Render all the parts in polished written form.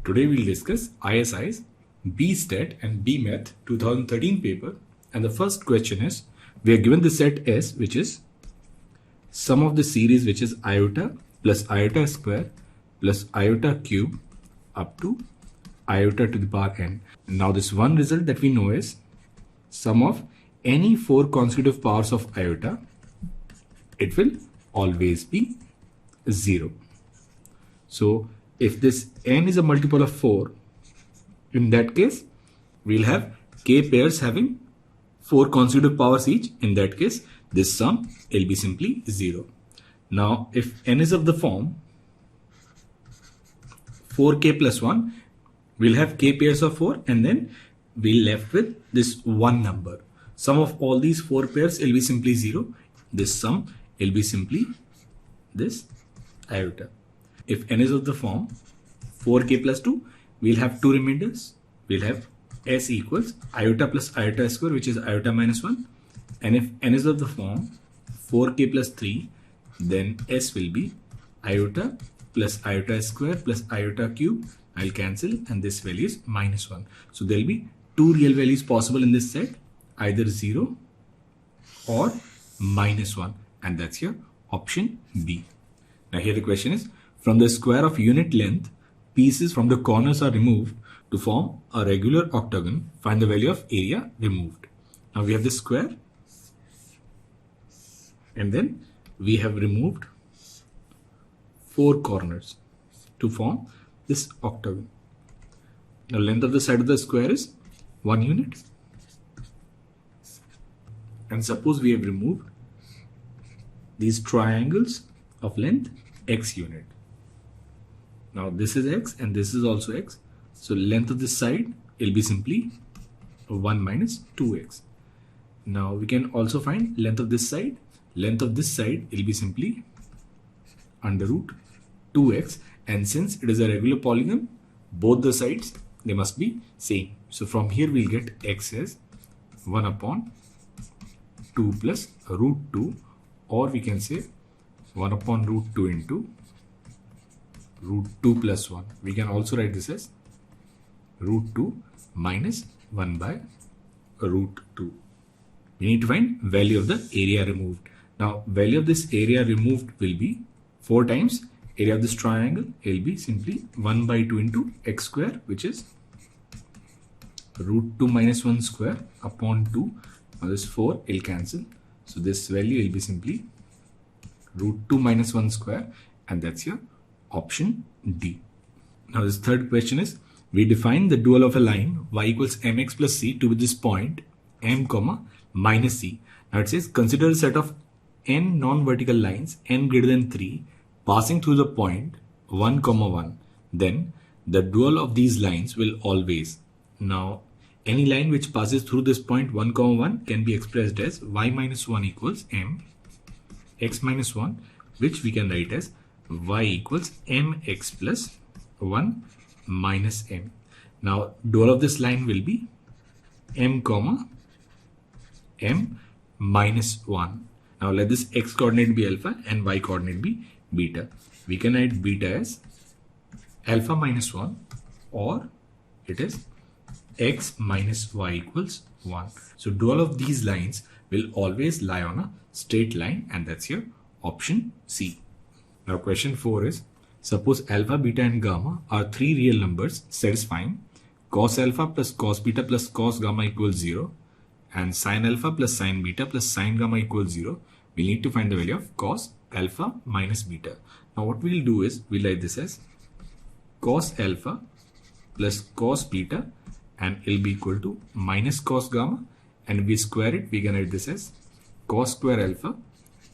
Today we'll discuss ISI's BSTET and BMath 2013 paper, and the first question is, we are given the set S, which is sum of the series which is iota plus iota square plus iota cube up to iota to the power n. Now this one result that we know is sum of any 4 consecutive powers of iota, it will always be 0. So if this n is a multiple of 4, in that case, we'll have k pairs having 4 consecutive powers each. In that case, this sum will be simply 0. Now, if n is of the form 4k plus 1, we'll have k pairs of 4 and then we're left with this one number. Sum of all these 4 pairs will be simply 0. This sum will be simply this iota. If n is of the form 4k plus 2, we'll have 2 remainders. We'll have s equals iota plus iota square, which is iota minus 1. And if n is of the form 4k plus 3, then s will be iota plus iota square plus iota cube. I'll cancel and this value is minus 1. So there'll be 2 real values possible in this set, either 0 or minus 1, and that's your option B. Now here the question is, from the square of unit length, pieces from the corners are removed to form a regular octagon. Find the value of area removed. Now we have the square and then we have removed 4 corners to form this octagon. The length of the side of the square is 1 unit. And suppose we have removed these triangles of length x unit. Now this is x and this is also x. So length of this side will be simply 1 minus 2x. Now we can also find length of this side. Length of this side will be simply under root 2x, and since it is a regular polygon, both the sides, they must be same. So from here we'll get x as 1 upon 2 plus root 2, or we can say 1 upon root 2 into root 2 plus 1. We can also write this as root 2 minus 1 by root 2. We need to find value of the area removed. Now value of this area removed will be 4 times area of this triangle. It will be simply 1 by 2 into x square, which is root 2 minus 1 square upon 2. Now this 4 will cancel. So this value will be simply root 2 minus 1 square, and that's your option D. Now this third question is, we define the dual of a line y equals mx plus c to be this point m comma minus c. Now it says, consider a set of n non-vertical lines n greater than 3 passing through the point 1 comma 1. Then the dual of these lines will always. Now any line which passes through this point 1 comma 1 can be expressed as y minus 1 equals m x minus 1, which we can write as y equals mx plus 1 minus m. Now dual of this line will be m comma m minus 1. Now let this x coordinate be alpha and y coordinate be beta. We can write beta as alpha minus 1, or it is x minus y equals 1. So dual of these lines will always lie on a straight line, and that's your option C. Now question 4 is, suppose alpha, beta and gamma are 3 real numbers satisfying cos alpha plus cos beta plus cos gamma equals 0 and sin alpha plus sin beta plus sin gamma equals 0. We need to find the value of cos alpha minus beta. Now what we'll do is, we'll write this as cos alpha plus cos beta, and it will be equal to minus cos gamma, and if we square it, we can write this as cos square alpha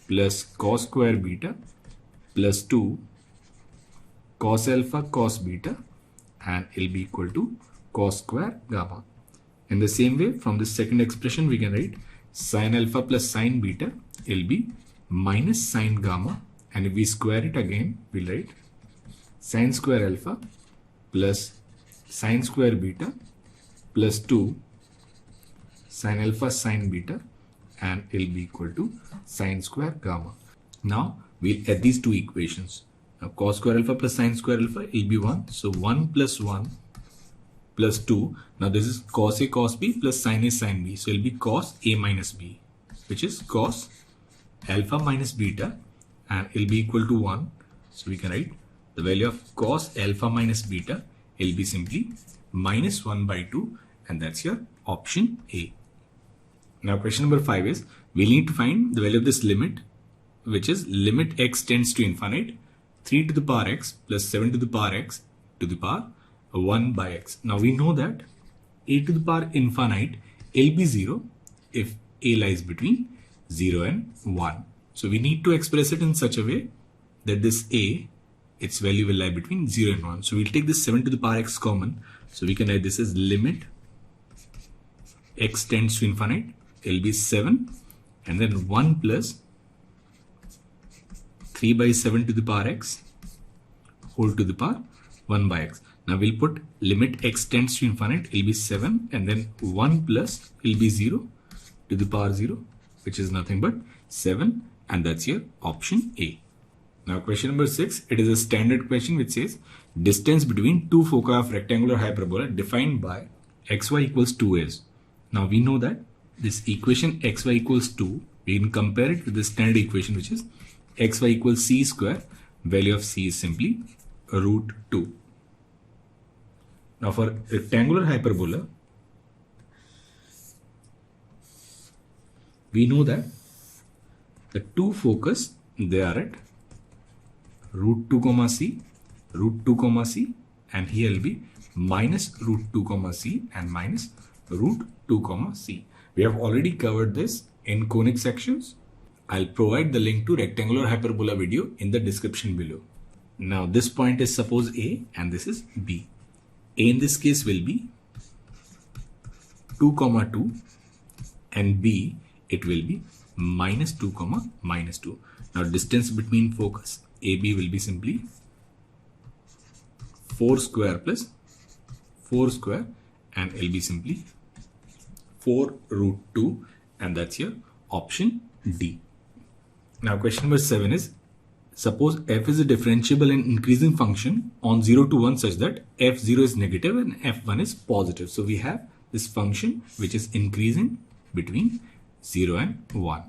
plus cos square beta plus 2 cos alpha cos beta, and it will be equal to cos square gamma. In the same way, from this second expression, we can write sin alpha plus sin beta will be minus sin gamma, and if we square it again, we'll write sin square alpha plus sin square beta plus 2 sin alpha sin beta, and it will be equal to sin square gamma. Now we'll add these two equations. Now cos square alpha plus sin square alpha will be 1. So 1 plus 1 plus 2. Now this is cos A cos B plus sin A sin B. So it will be cos A minus B, which is cos alpha minus beta, and it will be equal to 1. So we can write the value of cos alpha minus beta will be simply minus 1 by 2, and that's your option A. Now question number 5 is, we need to find the value of this limit, which is limit x tends to infinite 3 to the power x plus 7 to the power x to the power 1 by x. Now we know that a to the power infinite will be 0 if a lies between 0 and 1. So we need to express it in such a way that this a, its value will lie between 0 and 1. So we'll take this 7 to the power x common. So we can write this as limit x tends to infinite, it will be 7 and then 1 plus 3 by 7 to the power x whole to the power 1 by x. Now we'll put limit x tends to infinite, it will be 7 and then 1 plus will be 0 to the power 0, which is nothing but 7, and that's your option A. Now question number 6, it is a standard question which says distance between two foci of rectangular hyperbola defined by xy equals 2a. Now we know that this equation xy equals 2, we can compare it with the standard equation which is xy equals c square, value of c is simply root 2. Now for rectangular hyperbola, we know that the two focus, they are at root 2 comma c, root 2 comma c, and here will be minus root 2 comma c and minus root 2 comma c. We have already covered this in conic sections. I'll provide the link to rectangular hyperbola video in the description below. Now this point is suppose A and this is B. A in this case will be 2 comma 2 and B it will be minus 2 comma minus 2. Now distance between focus AB will be simply 4 square plus 4 square, and it will be simply 4 root 2, and that's your option D. Now question number 7 is, suppose f is a differentiable and increasing function on 0 to 1 such that f0 is negative and f1 is positive. So we have this function which is increasing between 0 and 1.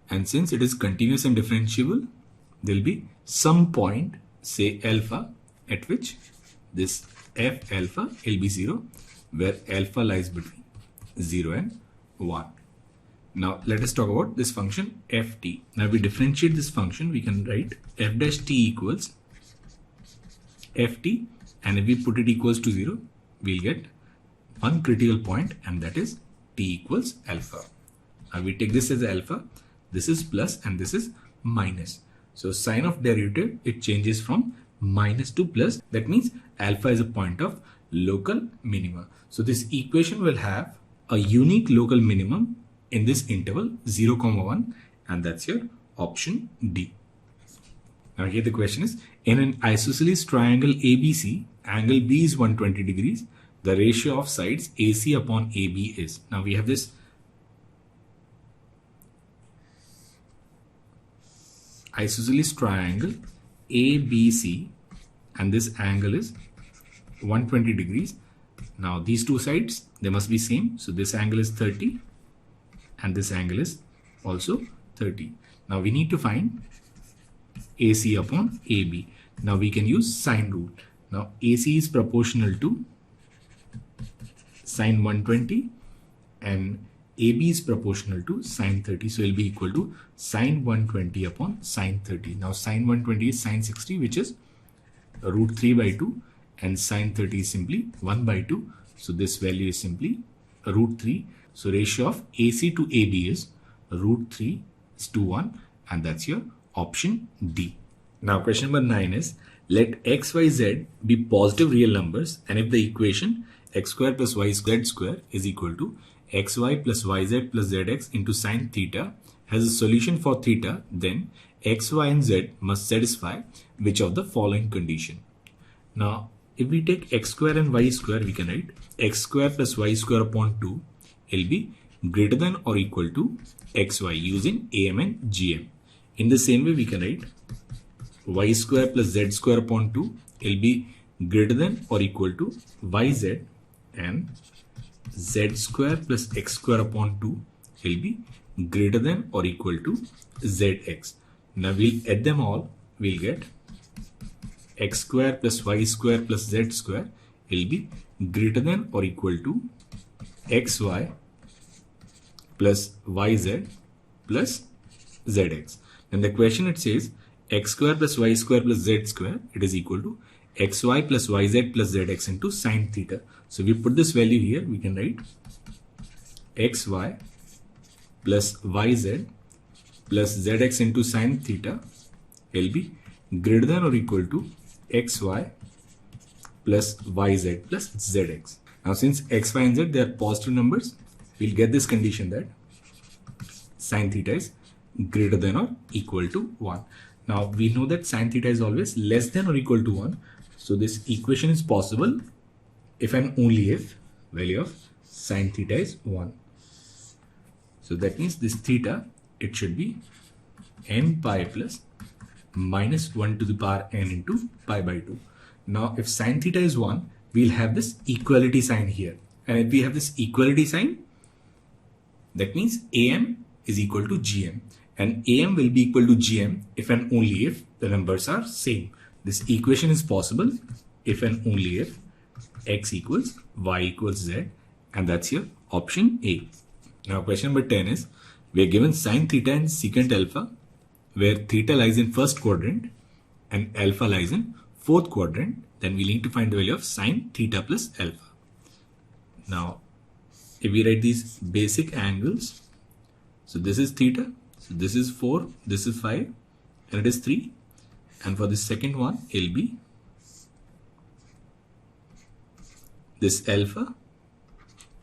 And since it is continuous and differentiable, there will be some point, say alpha, at which this f alpha will be 0, where alpha lies between 0 and 1. Now let us talk about this function ft. Now we differentiate this function, we can write f dash t equals ft, and if we put it equals to 0, we'll get one critical point, and that is t equals alpha. Now we take this as alpha, this is plus and this is minus. So sign of derivative, it changes from minus to plus. That means alpha is a point of local minima. So this equation will have a unique local minimum in this interval 0, 1, and that's your option D. Now here the question is, in an isosceles triangle ABC, angle B is 120 degrees. The ratio of sides AC upon AB is. Now we have this isosceles triangle ABC, and this angle is 120 degrees. Now these two sides, they must be same. So this angle is 30 and this angle is also 30. Now we need to find AC upon AB. Now we can use sine rule. Now AC is proportional to sine 120 and AB is proportional to sine 30. So it will be equal to sine 120 upon sine 30. Now sine 120 is sine 60, which is root 3 by 2, and sine 30 is simply 1 by 2. So this value is simply root 3. So ratio of AC to AB is root 3 is to 1, and that's your option D. Now question number 9 is, let x, y, z be positive real numbers, and if the equation x square plus y squared square is equal to xy plus yz plus zx into sine theta has a solution for theta, then x, y and z must satisfy which of the following condition. Now if we take x square and y square, we can write x square plus y square upon 2 will be greater than or equal to xy using AM and GM. In the same way we can write y square plus z square upon 2 will be greater than or equal to yz, and z square plus x square upon 2 will be greater than or equal to zx. Now we'll add them all, we'll get x square plus y square plus z square will be greater than or equal to xy plus yz plus zx. Then the question it says x square plus y square plus z square, it is equal to xy plus yz plus zx into sine theta. So we put this value here, we can write xy plus yz plus zx into sine theta will be greater than or equal to xy plus yz plus zx. Now since x, y and z, they are positive numbers, we'll get this condition that sine theta is greater than or equal to 1. Now we know that sine theta is always less than or equal to 1. So this equation is possible if and only if value of sine theta is 1. So that means this theta, it should be n pi plus minus 1 to the power n into pi by 2. Now if sine theta is 1, we'll have this equality sign here. And if we have this equality sign, that means am is equal to gm. And am will be equal to gm if and only if the numbers are same. This equation is possible if and only if x equals y equals z, and that's your option A. Now question number 10 is, we are given sine theta and secant alpha, where theta lies in first quadrant and alpha lies in fourth quadrant. Then we need to find the value of sine theta plus alpha. Now if we write these basic angles, so this is theta, so this is 4, this is 5, and it is 3. And for the second one, it will be this alpha,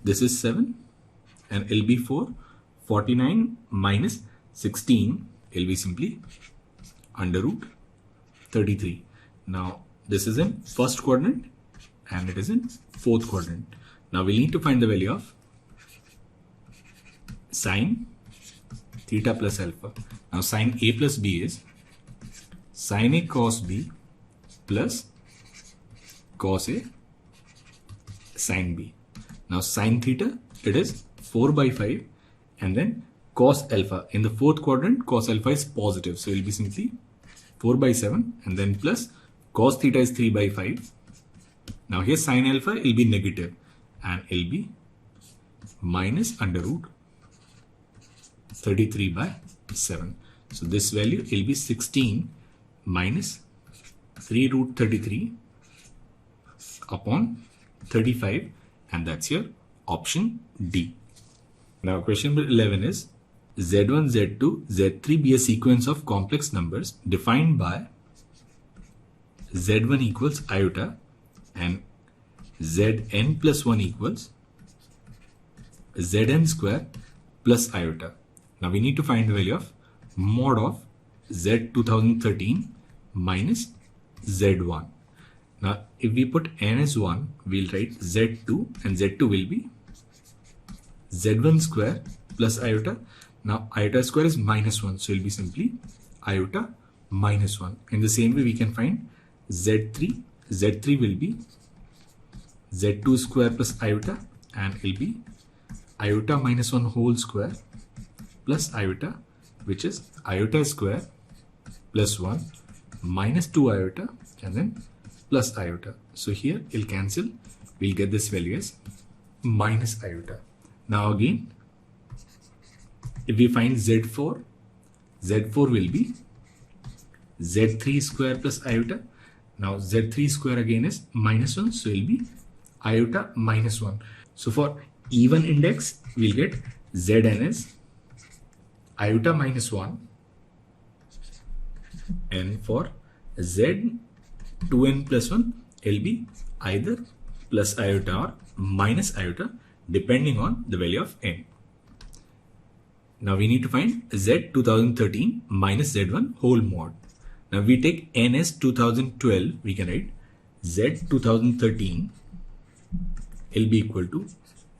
this is 7, and it will be 4. 49 minus 16 will be simply under root 33. Now this is in first quadrant and it is in fourth quadrant. Now we need to find the value of sine theta plus alpha. Now sine A plus B is sine A cos B plus cos A sine B. Now sine theta, it is 4 by 5, and then cos alpha. In the fourth quadrant, cos alpha is positive, so it will be simply 4 by 7, and then plus cos theta is 3 by 5. Now here sine alpha will be negative, and it will be minus under root 33 by 7. So this value will be 16 minus 3 root 33 upon 35, and that's your option D. Now question number 11 is, Z1, Z2, Z3 be a sequence of complex numbers defined by Z1 equals iota and Zn plus 1 equals Zn square plus iota. Now we need to find the value of mod of Z 2013 minus Z1. Now if we put n as 1, we'll write Z2, and Z2 will be Z1 square plus iota. Now iota square is minus 1, so it will be simply iota minus 1. In the same way we can find Z3. Z3 will be Z2 square plus iota, and it will be iota minus 1 whole square plus iota, which is iota square plus 1 minus 2 iota and then plus iota. So here it will cancel. We'll get this value as minus iota. Now again, if we find Z4, Z4 will be Z3 square plus iota. Now Z3 square again is minus 1, so it will be iota minus 1. So for even index, we'll get Zn as iota minus 1, and for Z2n plus 1, it will be either plus iota or minus iota depending on the value of n. Now we need to find Z 2013 minus Z1 whole mod. Now we take n as 2012, we can write Z 2013 will be equal to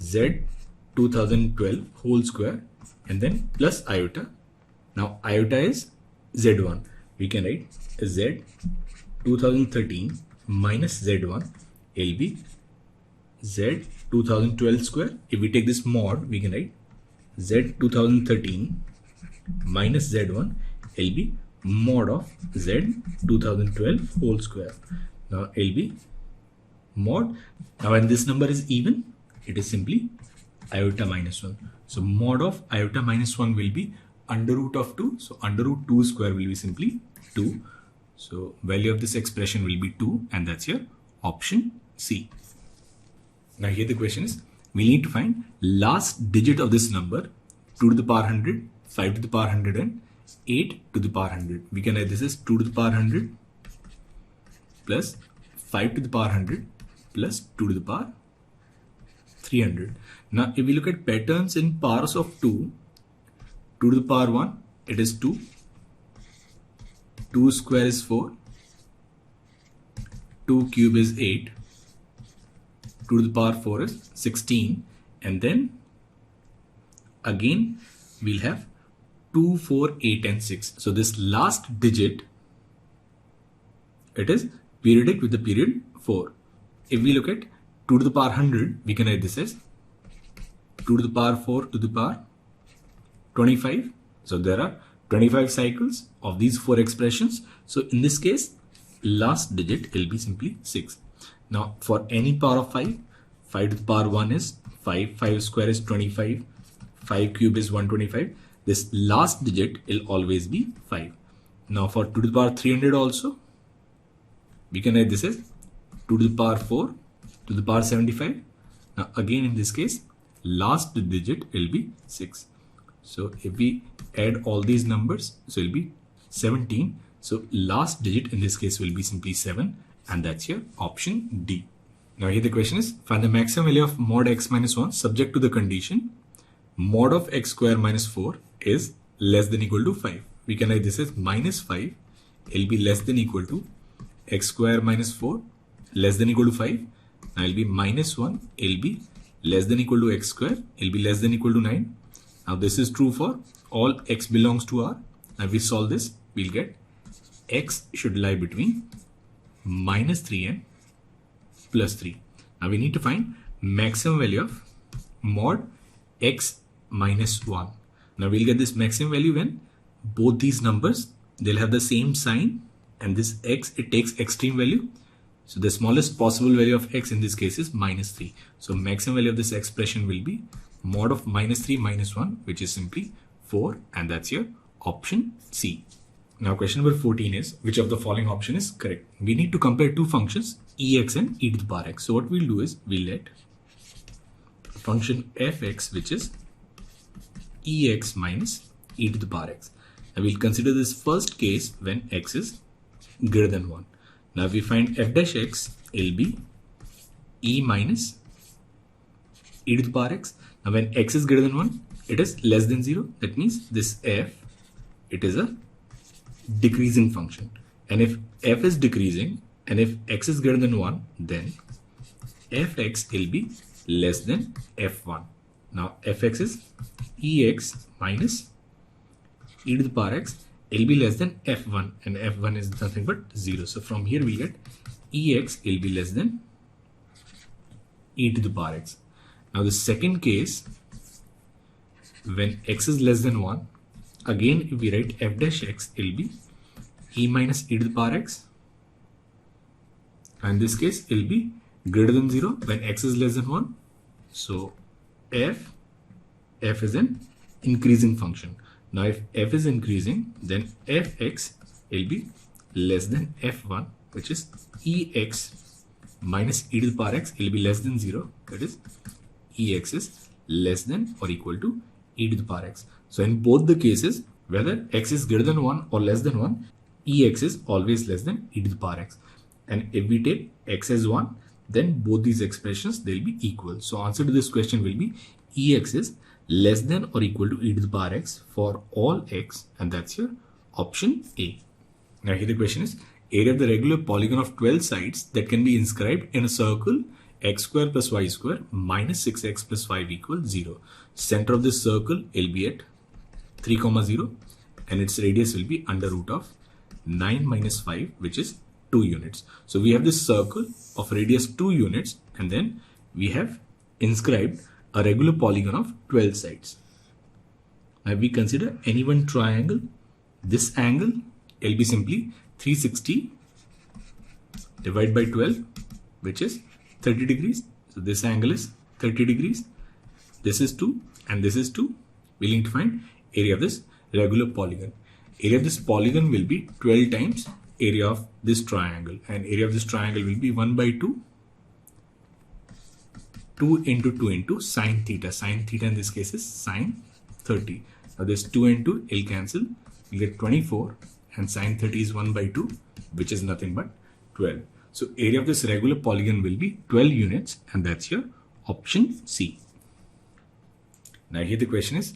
Z 2012 whole square and then plus iota. Now iota is Z1. we can write Z 2013 minus Z1 will be Z 2012 square. If we take this mod, we can write Z 2013 minus Z1 will be mod of Z 2012 whole square. Now it will be mod. Now when this number is even, it is simply iota minus 1. So mod of iota minus 1 will be under root of 2. So under root 2 square will be simply 2. So value of this expression will be 2, and that's your option C. Now here the question is, we need to find last digit of this number, 2 to the power 100, 5 to the power 100 and 8 to the power 100. We can write this as 2 to the power 100 plus 5 to the power 100 plus 2 to the power 300. Now if we look at patterns in powers of 2, 2 to the power 1, it is 2. 2 square is 4. 2 cube is 8. 2 to the power 4 is 16. And then again we'll have 2, 4, 8 and 6. So this last digit, it is periodic with the period 4. If we look at 2 to the power 100, we can write this as 2 to the power 4 to the power 25. So there are 25 cycles of these 4 expressions. So in this case, last digit will be simply 6. Now for any power of 5, 5 to the power 1 is 5, 5 square is 25, 5 cube is 125. This last digit will always be 5. Now for 2 to the power 300 also, we can write this as 2 to the power 4 to the power 75. Now again in this case, last digit will be 6. So if we add all these numbers, so it will be 17. So last digit in this case will be simply 7, and that's your option D. Now here the question is, find the maximum value of mod x minus 1 subject to the condition mod of x square minus 4 is less than equal to 5. We can write this as minus 5 will be less than equal to x square minus 4 less than equal to 5. Now it will be minus 1 will be less than equal to x square will be less than equal to 9. Now this is true for all x belongs to R. Now if we solve this, we'll get x should lie between minus 3 and plus 3. Now we need to find maximum value of mod x minus 1. Now we'll get this maximum value when both these numbers, they'll have the same sign, and this x, it takes extreme value. So the smallest possible value of x in this case is minus 3. So maximum value of this expression will be mod of minus 3 minus 1, which is simply 4, and that's your option C. Now question number 14 is, which of the following option is correct? We need to compare two functions, ex and e to the power x. So what we'll do is, we'll let function fx, which is ex minus e to the power x. Now we'll consider this first case when x is greater than 1. Now if we find f dash x, will be e minus e to the power x. Now when x is greater than 1, it is less than 0. That means this f, it is a decreasing function. And if f is decreasing and if x is greater than 1, then fx will be less than f1. Now fx is ex minus e to the power x will be less than f1, and f1 is nothing but 0. So from here we get ex will be less than e to the power x. Now the second case, when x is less than 1, again if we write f dash x will be e minus e to the power x, and this case will be greater than 0 when x is less than 1. So f is an increasing function. Now if f is increasing, then fx will be less than f1, which is ex minus e to the power x will be less than 0. That is, ex is less than or equal to e to the power x. So in both the cases, whether x is greater than 1 or less than 1, ex is always less than e to the power x. And if we take x as 1, then both these expressions, they'll be equal. So answer to this question will be ex is less than or equal to e to the power x for all x, and that's your option A. Now here the question is, area of the regular polygon of 12 sides that can be inscribed in a circle x square plus y square minus 6x plus 5 equals 0. Center of this circle will be at 3, 0, and its radius will be under root of 9 minus 5, which is 2 units. So we have this circle of radius 2 units, and then we have inscribed a regular polygon of 12 sides. Now we consider any one triangle. This angle will be simply 360 divided by 12, which is 30 degrees. So this angle is 30 degrees. This is 2 and this is 2. We need to find area of this regular polygon. Area of this polygon will be 12 times area of this triangle, and area of this triangle will be 1 by 2, 2 into 2 into sine theta. Sine theta in this case is sine 30. Now this 2 and 2 will cancel. You get 24, and sine 30 is 1 by 2, which is nothing but 12. So area of this regular polygon will be 12 units, and that's your option C. Now here the question is,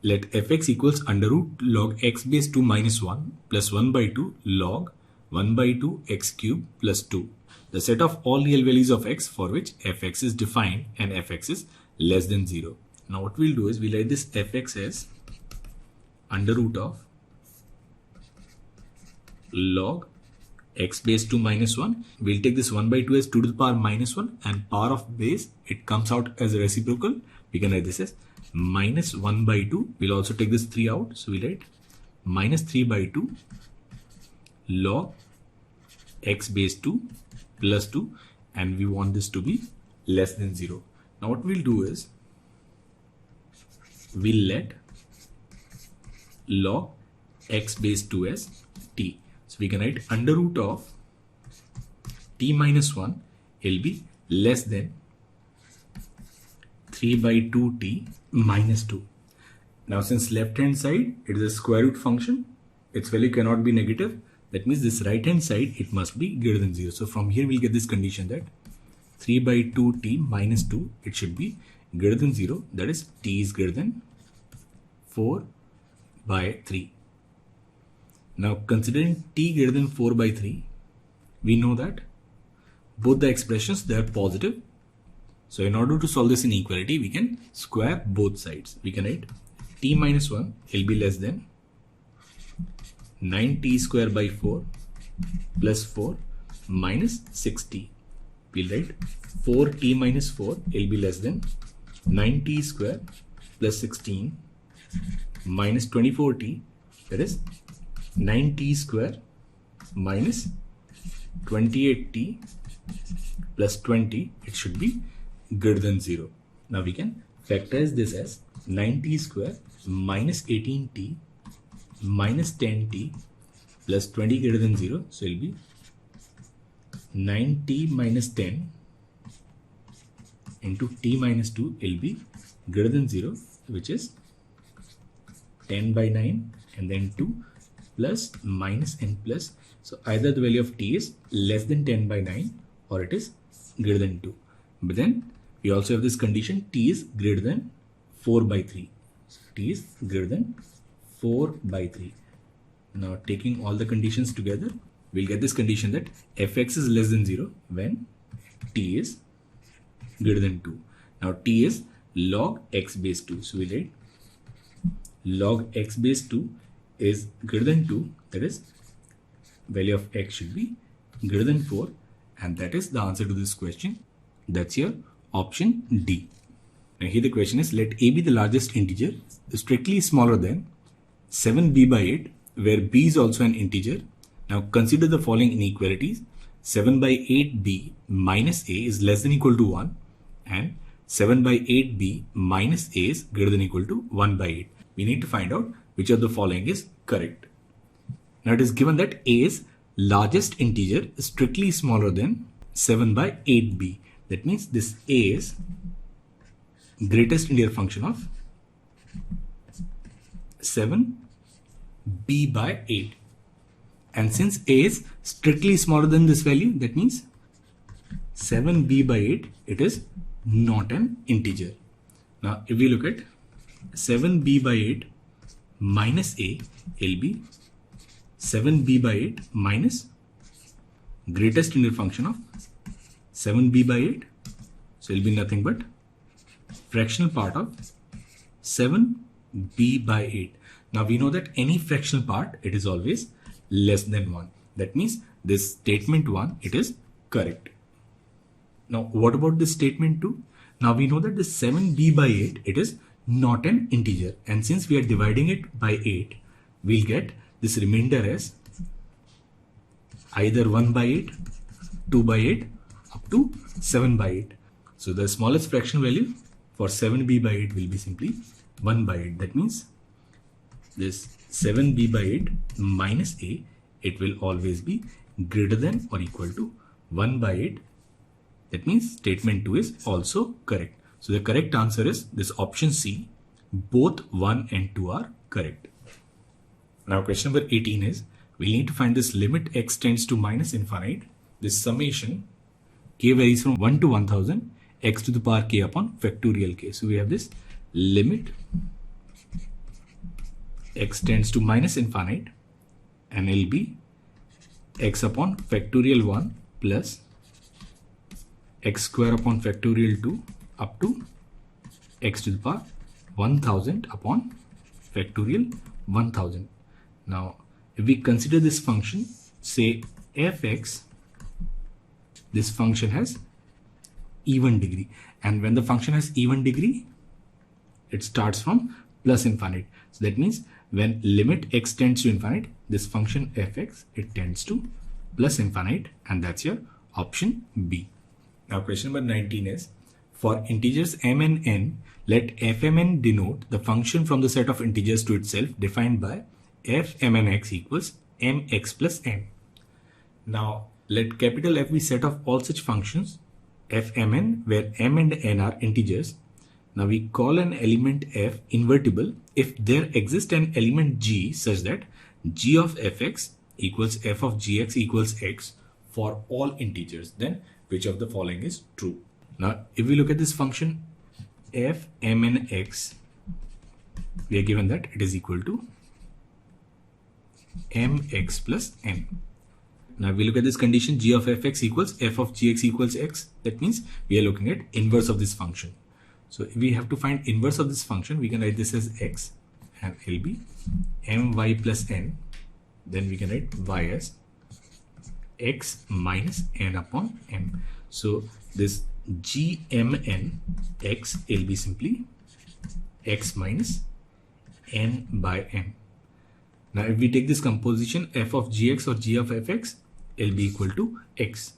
let fx equals under root log x base 2 minus 1 plus 1 by 2 log 1 by 2 x cube plus 2. The set of all real values of x for which fx is defined and fx is less than 0. Now what we'll do is we'll write this fx as under root of log x base 2 minus 1. We'll take this 1 by 2 as 2 to the power minus 1, and power of base, it comes out as a reciprocal. We can write this as minus 1 by 2. We'll also take this 3 out. So we'll write minus 3 by 2 log x base 2 plus 2, and we want this to be less than 0. Now what we'll do is we'll let log x base 2 as t. So we can write under root of t minus 1 will be less than 3 by 2t minus 2. Now since left hand side it is a square root function, its value cannot be negative. That means this right hand side, it must be greater than 0. So from here we'll get this condition that 3 by 2t minus 2, it should be greater than 0. That is t is greater than 4 by 3. Now considering t greater than 4 by 3, we know that both the expressions, they are positive. So in order to solve this inequality, we can square both sides. We can write t minus 1 will be less than 9t square by 4 plus 4 minus 6t. We'll write 4t minus 4 will be less than 9t square plus 16 minus 24t, that is 9t square minus 28t plus 20. It should be greater than 0. Now we can factorize this as 9t square minus 18t minus 10t plus 20 greater than 0. So it will be 9t minus 10 into t minus 2 will be greater than 0, which is 10 by 9 and then 2 plus minus and plus. So either the value of t is less than 10 by 9 or it is greater than 2. But then we also have this condition, t is greater than 4 by 3. So t is greater than 4 by 3. Now taking all the conditions together, we'll get this condition that fx is less than 0 when t is greater than 2. Now t is log x base 2. So we'll write log x base 2 is greater than 2. That is, value of x should be greater than 4. And that is the answer to this question. That's your option D. Now here the question is, let a be the largest integer, strictly smaller than 7b by 8, where b is also an integer. Now consider the following inequalities. 7 by 8b minus a is less than or equal to 1, and 7 by 8b minus a is greater than or equal to 1 by 8. We need to find out which of the following is correct. Now it is given that a is largest integer, strictly smaller than 7 by 8b. That means this a is greatest integer function of 7b by 8. And since a is strictly smaller than this value, that means 7b by 8, it is not an integer. Now if we look at 7b by 8 minus a will be 7b by 8 minus greatest integer function of 7b by 8. So it will be nothing but fractional part of 7b by 8. Now we know that any fractional part, it is always less than 1. That means this statement 1, it is correct. Now what about this statement 2? Now we know that the 7b by 8, it is not an integer, and since we are dividing it by 8, we'll get this remainder as either 1 by 8, 2 by 8 up to 7 by 8. So the smallest fraction value for 7b by 8 will be simply 1 by 8. That means this 7b by 8 minus a, it will always be greater than or equal to 1 by 8. That means statement 2 is also correct. So the correct answer is this option C. Both 1 and 2 are correct. Now question number 18 is, we need to find this limit x tends to minus infinite. This summation k varies from 1 to 1000 x to the power k upon factorial k. So we have this limit x tends to minus infinite, and it will be x upon factorial 1 plus x square upon factorial 2 up to x to the power 1000 upon factorial 1000. Now if we consider this function, say fx, this function has even degree, and when the function has even degree, it starts from plus infinite. So that means when limit x tends to infinite, this function fx, it tends to plus infinite, and that's your option B. Now question number 19 is, for integers m and n, let fmn denote the function from the set of integers to itself defined by fmnx equals mx plus n. Now let capital F be set of all such functions fmn where m and n are integers. Now we call an element f invertible if there exists an element g such that g of fx equals f of gx equals x for all integers. Then which of the following is true? Now if we look at this function f mnx, we are given that it is equal to mx plus n. Now we look at this condition, g of fx equals f of gx equals x. That means we are looking at inverse of this function. So if we have to find inverse of this function, we can write this as x, and it will be my plus n. Then we can write y as x minus n upon m. So this gmn x will be simply x minus n by m. Now if we take this composition, f of gx or g of fx, it will be equal to x.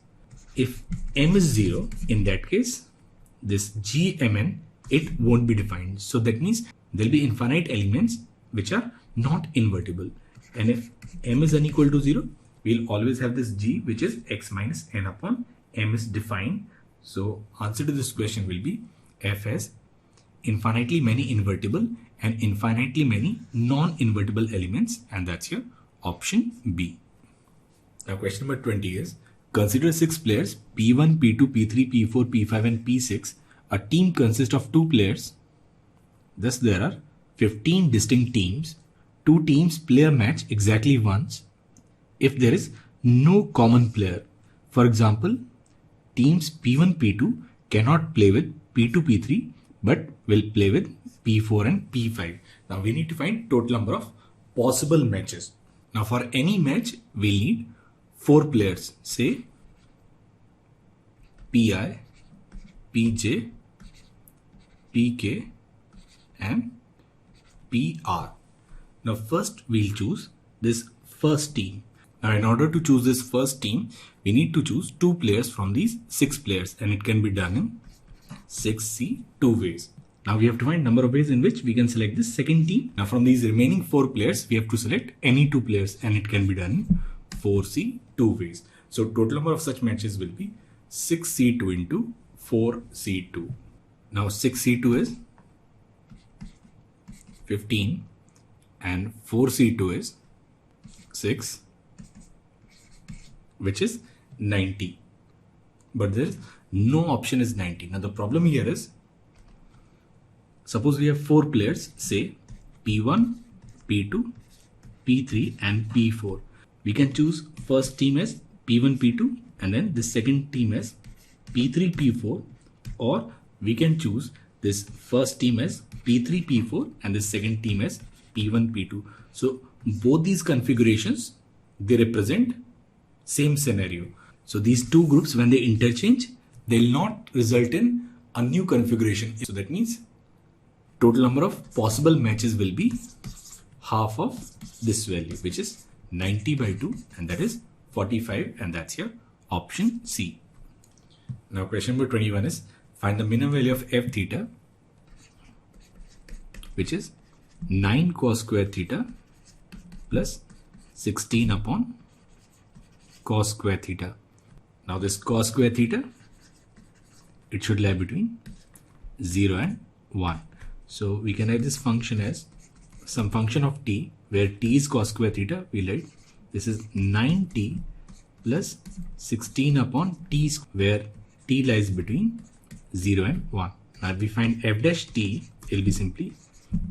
If m is 0, in that case, this gmn, it won't be defined. So that means there will be infinite elements which are not invertible. And if m is unequal to 0, we'll always have this g, which is x minus n upon m is defined. So answer to this question will be f has infinitely many invertible and infinitely many non-invertible elements, and that's your option B. Now question number 20 is, consider 6 players P1, P2, P3, P4, P5 and P6. A team consists of 2 players. Thus there are 15 distinct teams. 2 teams play a match exactly once if there is no common player. For example, teams P1, P2 cannot play with P2, P3 but will play with P4 and P5. Now we need to find total number of possible matches. Now for any match, we'll need 4 players, say Pi, Pj, Pk and Pr. Now first we'll choose this first team. Now in order to choose this first team, we need to choose 2 players from these 6 players, and it can be done in 6C 2 ways. Now we have to find number of ways in which we can select this second team. Now from these remaining 4 players, we have to select any 2 players, and it can be done in 4C 2 ways. So total number of such matches will be 6C2 into 4C2. Now 6C2 is 15 and 4C2 is 6, which is 90. But there is no option is 90. Now the problem here is, suppose we have 4 players, say P1, P2, P3 and P4. We can choose first team as P1, P2 and then the second team as P3, P4, or we can choose this first team as P3, P4 and the second team as P1, P2. So both these configurations they represent same scenario. So these two groups, when they interchange, they'll not result in a new configuration. So that means total number of possible matches will be half of this value, which is 90 by 2, and that is 45, and that's your option C. Now question number 21 is find the minimum value of f theta, which is 9 cos square theta plus 16 upon cos square theta. Now this cos square theta, it should lie between 0 and 1. So we can write this function as some function of t, where t is cos square theta. We write this is 9t plus 16 upon t, where t lies between 0 and 1. Now if we find f dash t, it will be simply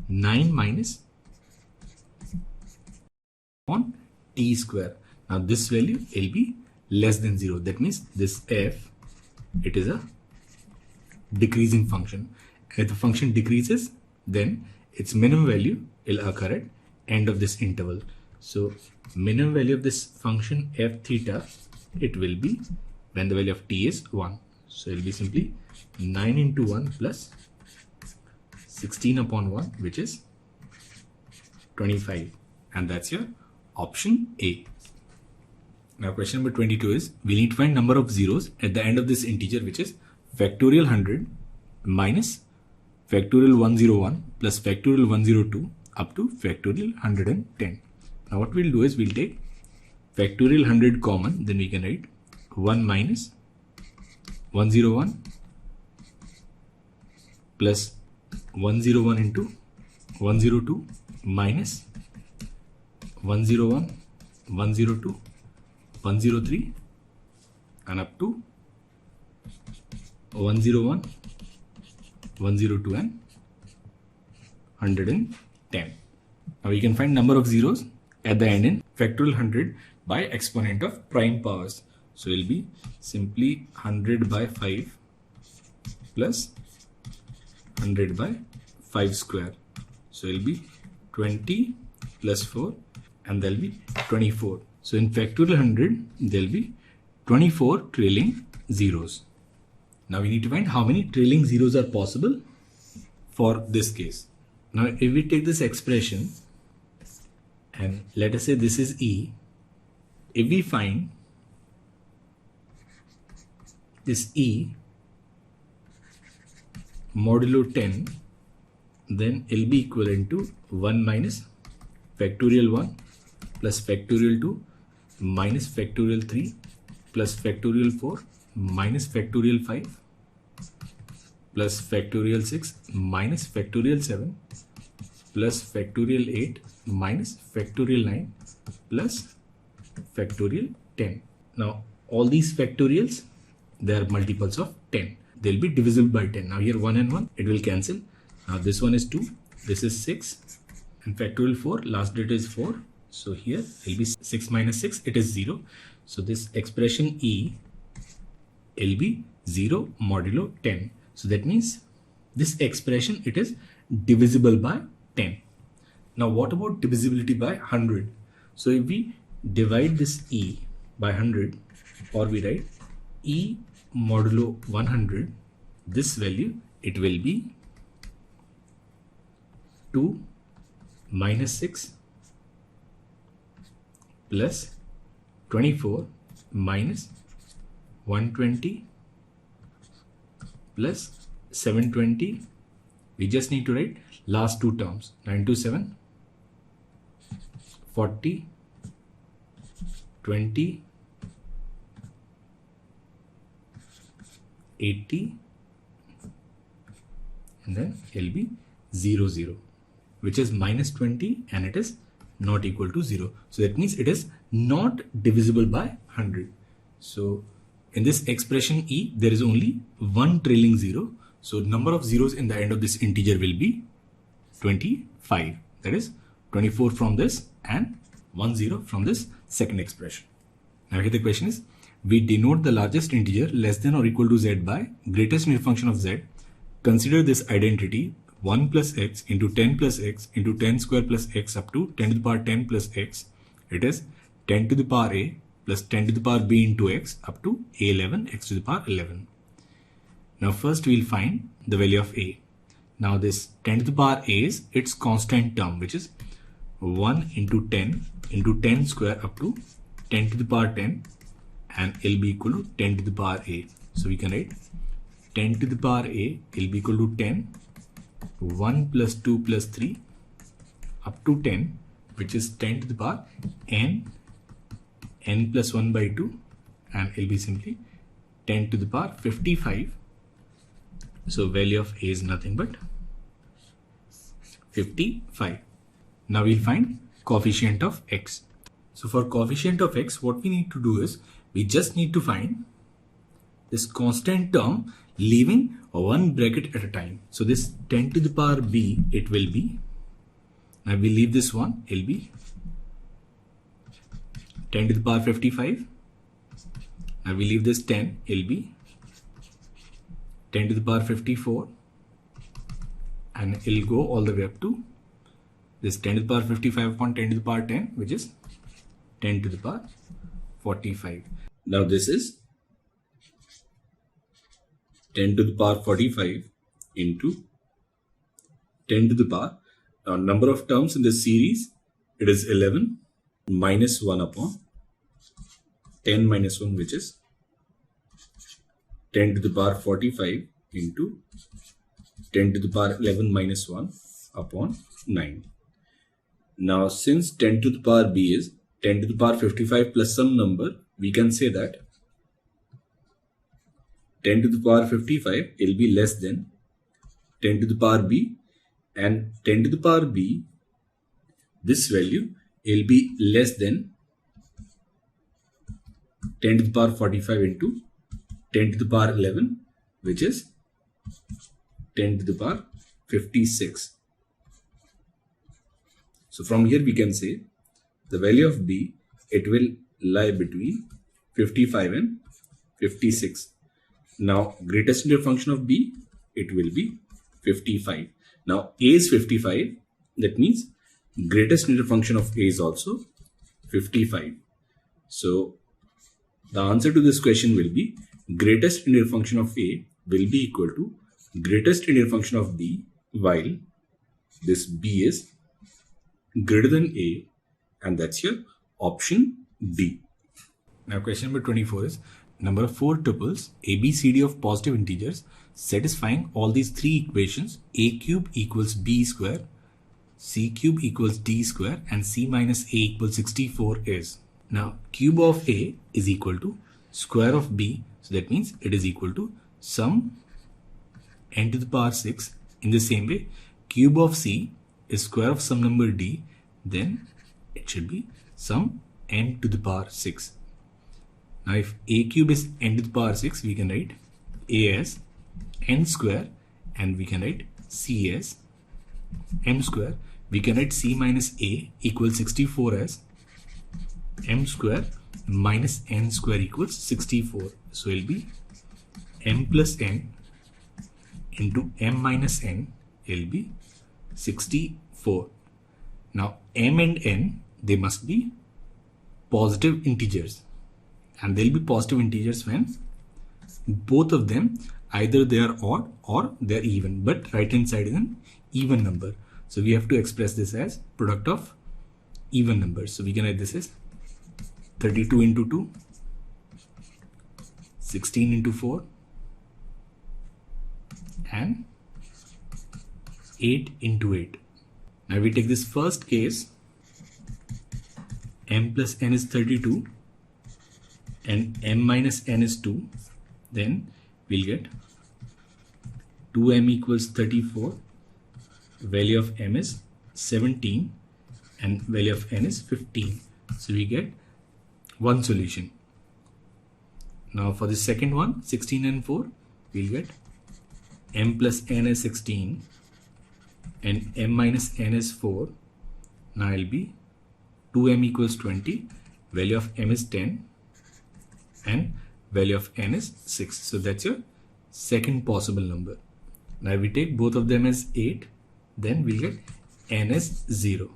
9 minus on t square. Now this value will be less than 0. That means this f, it is a decreasing function. If the function decreases, then its minimum value will occur at end of this interval. So minimum value of this function f theta, it will be when the value of t is 1. So it will be simply 9 into 1 plus 16 upon 1, which is 25, and that's your option A. Now question number 22 is we need to find number of zeros at the end of this integer, which is factorial 100 minus factorial 101 plus factorial 102 up to factorial 110. Now what we'll do is we'll take factorial 100 common, then we can write 1 minus 101 plus 101 into 102 minus 101, 102, 103 and up to 101, 102 and 110. Now we can find number of zeros at the end in factorial 100 by exponent of prime powers. So it will be simply 100 by 5 plus 100 by 5 square. So it will be 20 plus 4 and there will be 24. So in factorial 100, there will be 24 trailing zeros. Now we need to find how many trailing zeros are possible for this case. Now if we take this expression and let us say this is E, if we find this E modulo 10, then it will be equivalent to 1 minus factorial 1 plus factorial 2 minus factorial 3 plus factorial 4 minus factorial 5 plus factorial 6 minus factorial 7 plus factorial 8 minus factorial 9 plus factorial 10. Now all these factorials, they are multiples of 10. They'll be divisible by 10. Now here 1 and 1, it will cancel. Now this one is 2, this is 6 and factorial 4, last digit is 4. So here it will be 6 minus 6, it is 0. So this expression E will be 0 modulo 10. So that means this expression, it is divisible by 10. Now what about divisibility by 100? So if we divide this E by 100, or we write E modulo 100, this value, it will be 2 minus 6 plus 24 minus 120 plus 720. We just need to write last two terms, 9 to 7, 40, 20, 80, and then it will be 0, 0, which is minus 20 and it is not equal to 0. So that means it is not divisible by 100. So in this expression E, there is only one trailing zero. So number of zeros in the end of this integer will be 25. That is 24 from this and 1 0 from this second expression. Now here the question is, we denote the largest integer less than or equal to z by greatest mere function of z. Consider this identity 1 plus x into 10 plus x into 10 square plus x up to 10 to the power 10 plus x. It is 10 to the power a plus 10 to the power b into x up to a11 x to the power 11. Now first we'll find the value of a. Now this 10 to the power a is its constant term, which is 1 into 10 square up to 10 to the power 10, and it'll be equal to 10 to the power a. So we can write 10 to the power a will be equal to 10, 1 plus 2 plus 3 up to 10, which is 10 to the power n plus 1 by 2, and it'll be simply 10 to the power 55. So value of a is nothing but 55. Now we'll find coefficient of x. So for coefficient of x, what we need to do is we just need to find this constant term leaving one bracket at a time. So this 10 to the power b, it will be, now we leave this one, it will be 10 to the power 55. Now we leave this 10, it will be 10 to the power 54, and it will go all the way up to this 10 to the power 55 upon 10 to the power 10, which is 10 to the power 45. Now this is 10 to the power 45 into 10 to the power. Now number of terms in this series, it is 11 minus 1 upon 10 minus 1, which is 10 to the power 45 into 10 to the power 11 minus 1 upon 9. Now since 10 to the power b is 10 to the power 55 plus some number, we can say that 10 to the power 55 will be less than 10 to the power b, and 10 to the power b, this value will be less than 10 to the power 45 into 10 to the power 11, which is 10 to the power 56. So from here we can say the value of b, it will lie between 55 and 56. Now greatest integer function of b, it will be 55. Now a is 55, that means greatest integer function of a is also 55. So the answer to this question will be greatest integer function of a will be equal to greatest integer function of b, while this b is greater than a, and that's your option D. Now question number 24 is number of 4 tuples ABCD of positive integers satisfying all these 3 equations: a cube equals b square, c cube equals d square, and c minus a equals 64 is. Now cube of a is equal to square of b, so that means it is equal to sum n to the power 6. In the same way, cube of c is square of some number d, then it should be sum n to the power 6. Now if a cube is n to the power 6, we can write a as n square, and we can write c as m square. We can write c minus a equals 64 as m square minus n square equals 64. So it will be m plus n into m minus n, it will be 64. Now m and n, they must be positive integers, and they'll be positive integers when both of them, either they are odd or they are even, but right hand side is an even number. So we have to express this as product of even numbers. So we can write this as 32 into 2, 16 into 4, and 8 into 8. Now we take this first case, m plus n is 32 and m minus n is 2, then we'll get 2m equals 34, value of m is 17 and value of n is 15. So we get one solution. Now for the second one, 16 and 4, we'll get m plus n is 16 and m minus n is 4. Now it'll be 2m equals 20, value of m is 10 and value of n is 6. So that's your second possible number. Now we take both of them as 8, then we'll get n as 0.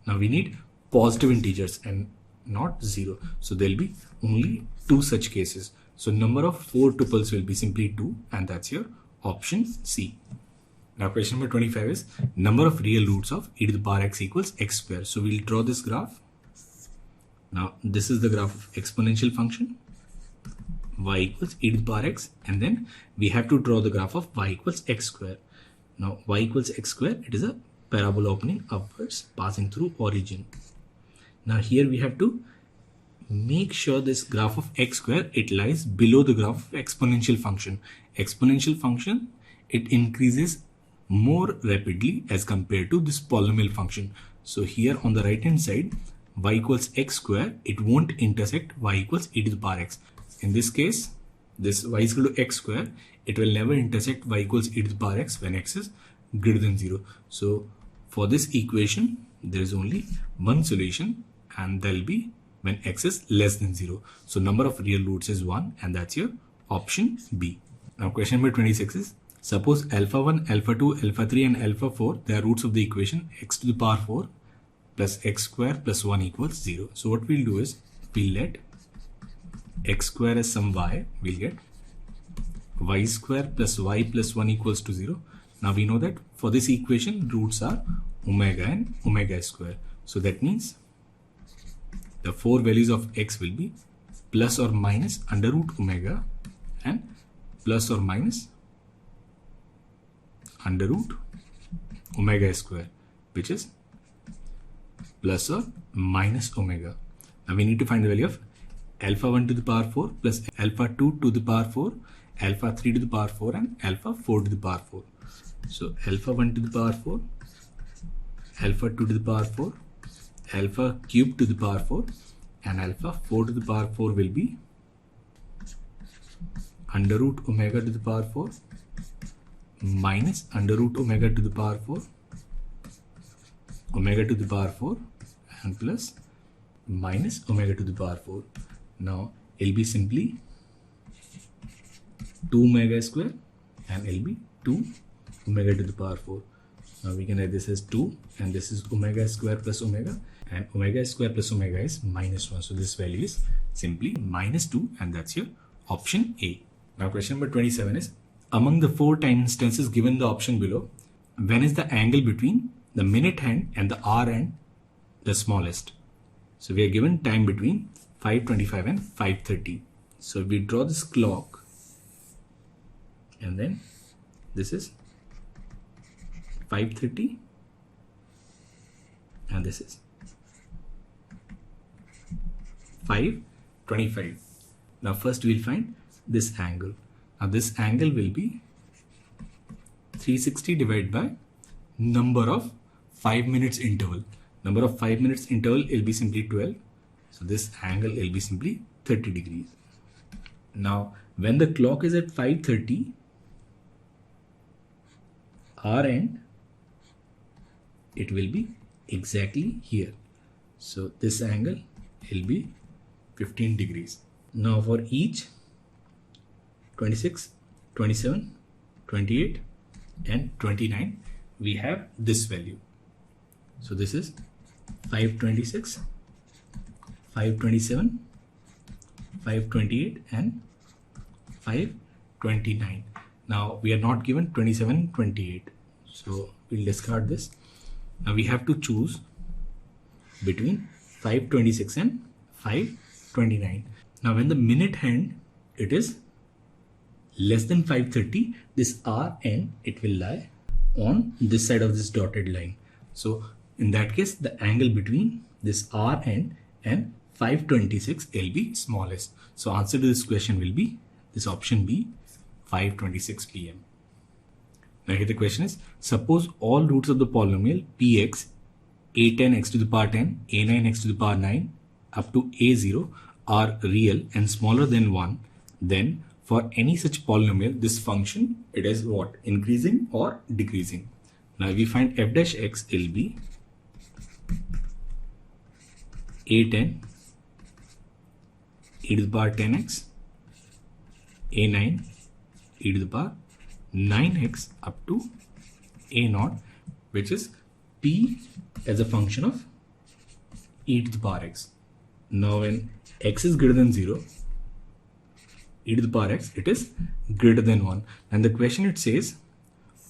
Now we need positive integers, and not 0. So there will be only 2 such cases. So number of 4 tuples will be simply 2, and that's your option C. Now question number 25 is number of real roots of e to the power x equals x square. So we'll draw this graph. Now this is the graph of exponential function y equals e to the power x, and then we have to draw the graph of y equals x square. Now y equals x square, it is a parabola opening upwards passing through origin. Now here we have to make sure this graph of x square, it lies below the graph of exponential function. Exponential function, it increases more rapidly as compared to this polynomial function. So here on the right hand side, y equals x square, it won't intersect y equals e to the power x. In this case, this y is equal to x square, it will never intersect y equals e to the power x when x is greater than 0. So for this equation, there is only one solution, and that will be when x is less than 0. So number of real roots is 1, and that's your option B. Now question number 26 is, suppose alpha 1, alpha 2, alpha 3 and alpha 4, they are roots of the equation x to the power 4 plus x square plus 1 equals 0. So what we'll do is, we'll let x square as some y, we'll get y square plus y plus 1 equals to 0. Now we know that for this equation, roots are omega and omega square. So that means the 4 values of x will be plus or minus under root omega and plus or minus under root omega square, which is plus or minus omega. Now we need to find the value of alpha 1 to the power 4 plus alpha 2 to the power 4, alpha 3 to the power 4 and alpha 4 to the power 4. So alpha 1 to the power 4, alpha 2 to the power 4, alpha cube to the power 4 and alpha 4 to the power 4 will be under root omega to the power 4 minus under root omega to the power 4, omega to the power 4 and plus minus omega to the power 4. Now it will be simply 2 omega square and it will be 2 omega to the power 4. Now we can write this as 2 and this is omega square plus omega, and omega square plus omega is minus 1. So this value is simply minus 2, and that's your option A. Now question number 27 is, among the 4 time instances given the option below, when is the angle between the minute hand and the hour hand the smallest? So we are given time between 5:25 and 5:30. So we draw this clock, and then this is 5:30 and this is 5:25. Now first we'll find this angle. Now this angle will be 360 divided by number of 5 minutes interval. Number of 5 minutes interval will be simply 12. So this angle will be simply 30 degrees. Now when the clock is at 5:30, our end, it will be exactly here. So this angle will be 15 degrees. Now for each 26, 27, 28 and 29, we have this value. So this is 526, 527, 528 and 529. Now we are not given 27, 28. So we'll discard this. Now we have to choose between 526 and 529. Now when the minute hand, it is less than 5:30, this R end, it will lie on this side of this dotted line. So in that case, the angle between this R end and 5:26 will be smallest. So answer to this question will be this option B, 5:26 PM. Now here the question is, suppose all roots of the polynomial px, a10x to the power 10, a9x to the power 9 up to a0 are real and smaller than 1, then for any such polynomial, this function, it is what? Increasing or decreasing? Now we find f dash x will be a10 e to the power 10x, a9 e to the power 9x up to a0, which is p as a function of e to the power x. Now when x is greater than 0, e to the power x, it is greater than 1. And the question, it says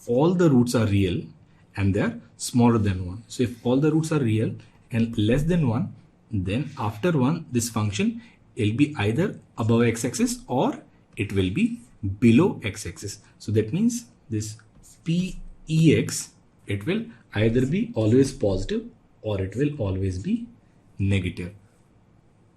all the roots are real and they are smaller than 1. So if all the roots are real and less than 1, then after 1, this function will be either above x-axis or it will be below x-axis. So that means this Pex, it will either be always positive or it will always be negative.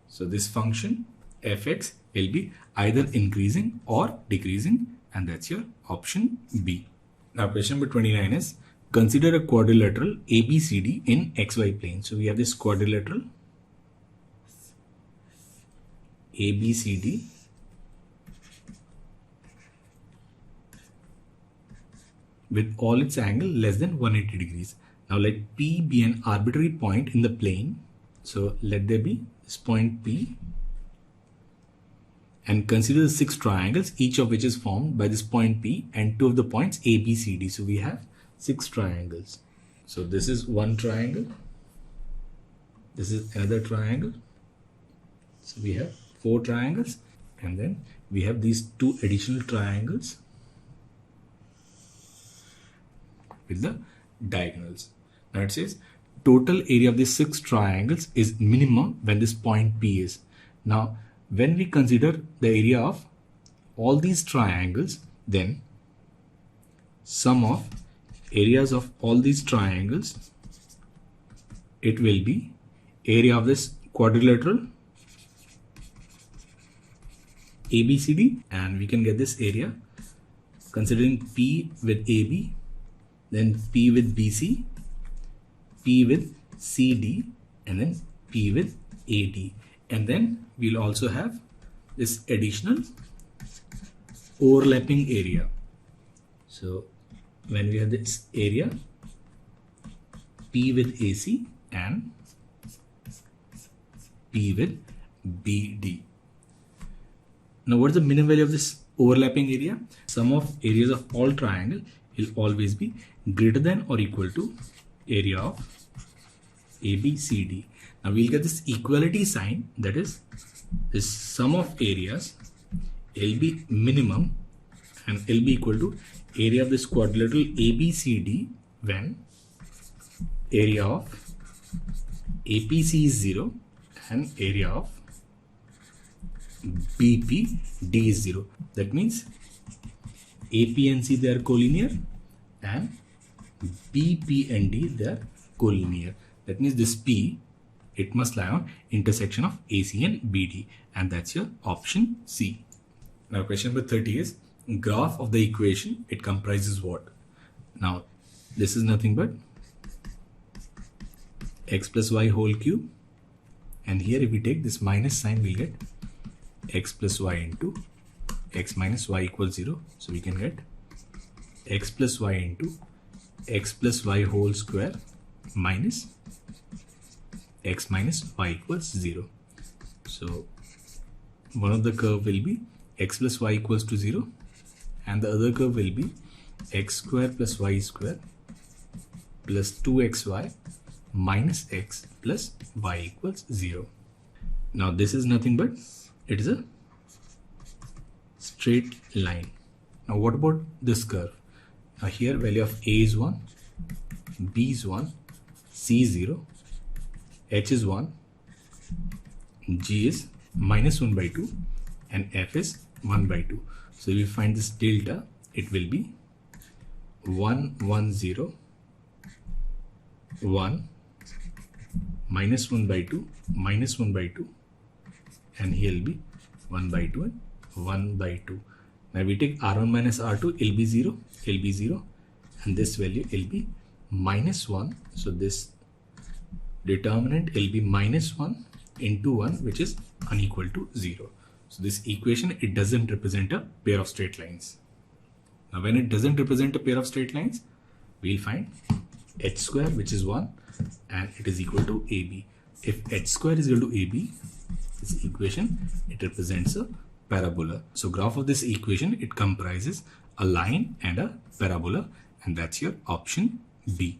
So this function fx will be either increasing or decreasing, and that's your option B. Now question number 29 is, consider a quadrilateral ABCD in xy plane. So we have this quadrilateral ABCD with all its angle less than 180 degrees. Now let P be an arbitrary point in the plane. So let there be this point P, and consider the 6 triangles, each of which is formed by this point P and 2 of the points A, B, C, D. So we have 6 triangles. So this is one triangle. This is another triangle. So we have 4 triangles, and then we have these 2 additional triangles with the diagonals. Now it says total area of these 6 triangles is minimum when this point P is. Now when we consider the area of all these triangles, then sum of areas of all these triangles, it will be area of this quadrilateral ABCD, and we can get this area considering P with AB, then P with BC, P with CD, and then P with AD. And then we'll also have this additional overlapping area. So when we have this area P with AC and P with BD. Now what is the minimum value of this overlapping area? Sum of areas of all triangle will always be greater than or equal to area of ABCD. Now we'll get this equality sign, that is this sum of areas will be minimum and will be equal to area of this quadrilateral ABCD when area of APC is 0 and area of BPD is 0. That means AP and C, they are collinear, and BP and D, they are collinear. That means this P, it must lie on intersection of AC and BD, and that's your option C. Now question number 30 is, graph of the equation, it comprises what? Now this is nothing but x plus y whole cube, and here if we take this minus sign, we'll get x plus y into x minus y equals 0. So we can get x plus y into x plus y whole square minus x minus y equals 0. So one of the curve will be x plus y equals to 0, and the other curve will be x square plus y square plus 2xy minus x plus y equals 0. Now this is nothing but it is a straight line. Now what about this curve? Now here value of a is 1, b is 1, c is 0, h is 1, g is minus 1 by 2, and f is 1 by 2. So if we find this delta, it will be 1, 1, 0, 1, minus 1 by 2, minus 1 by 2, and here will be 1 by 2 and 1 by 2. Now we take R1 minus R2, it will be 0, it will be 0, and this value will be minus 1. So this determinant will be minus 1 into 1, which is unequal to 0. So this equation, it doesn't represent a pair of straight lines. Now when it doesn't represent a pair of straight lines, we'll find h square, which is 1, and it is equal to AB. If h square is equal to AB, this equation, it represents a parabola. So graph of this equation, it comprises a line and a parabola, and that's your option D.